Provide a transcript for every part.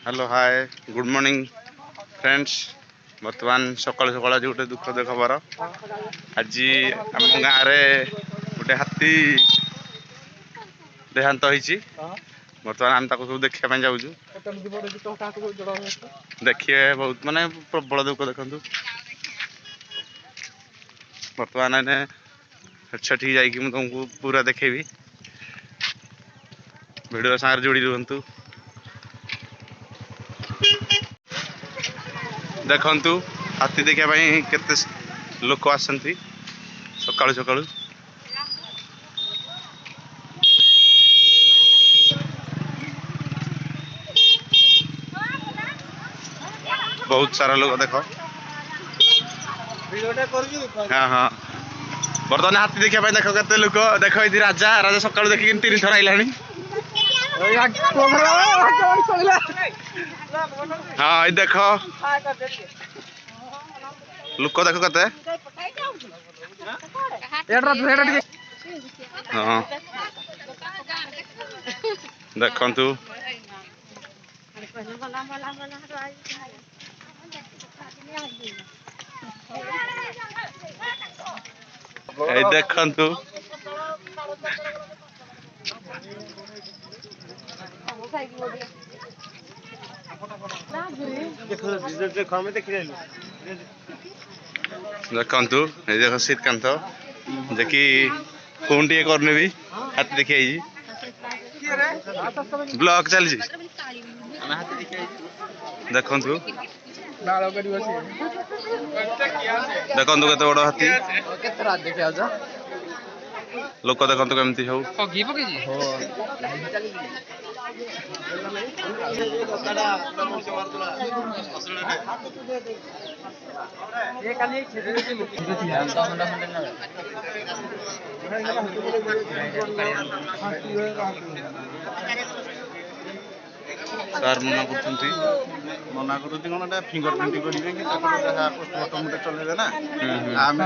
Hello hi good morning friends. बर्तमान सकाल सकाल आज गोटे दुखद खबर। आज आम गाँव गोटे हाथी देहांत होइछि। बर्तमान आम ताको सब देखा जाऊँ। देखिए बहुत माने प्रबल दुख देखु। बर्तमान सेठी जाकि तुमको पूरा देखेबी। वीडियो सागर जोड़ी रुहतु। देखंतु हाथी देखा केते लोक आसंती सकाळु सकाळु। बहुत सारा लोग देख। हाँ हाँ बर्तमान हाथी देखा देख केते लोक देख। ये राजा राजा सकाळु देखि 3 थर आइलानी। हाँ देख लोक देख कते। हाँ देखंतु ए देखंतु देखंतु ए देख शीतकांत जेकि फोन टे करने भी हाथी देखि आई ब्लॉग चलछि। देखंतु देखंतु केते बड़ हाथी लोक देखंतु केमती सब सार मना कर फिंगरप्रिंट करेंगे कि पोस्टमार्टम चलेगा ना आम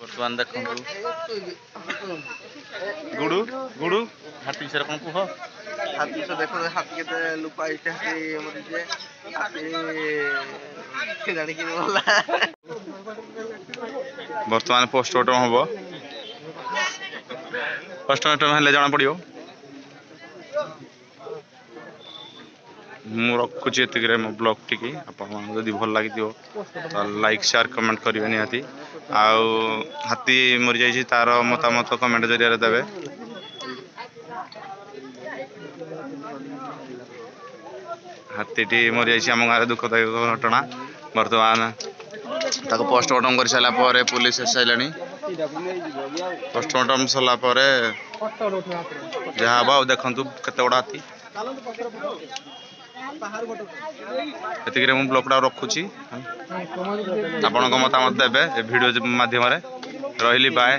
बर्तमान देख गुडू गुडू हाथी विषय कौन कह। हाथी से देख हाथी के लुपाई बर्तमान पोस्टमार्टम हम पोस्टमार्टम हेल्ले जना पड़ो। मु रखुची ये मो ब्लॉग टी आप भल लगी तो लाइक शेयर कमेंट करेंगे निहाती। आउ हाथी मरी जाइए तार मतामत कमेंट जरिए देवे। हाथीटी मरी जाइए आम गाँव दुखदायक घटना। बर्तमान ताको पोस्टमार्टम कर सारा पर पुलिस आसानी। पोस्टमार्टम सरला जहाँ हम देखु केते बड़ा हाथी। एतिक मु ब्लॉगटा रखुची आपण मतामत देवे वीडियो माध्यम रही। बाय।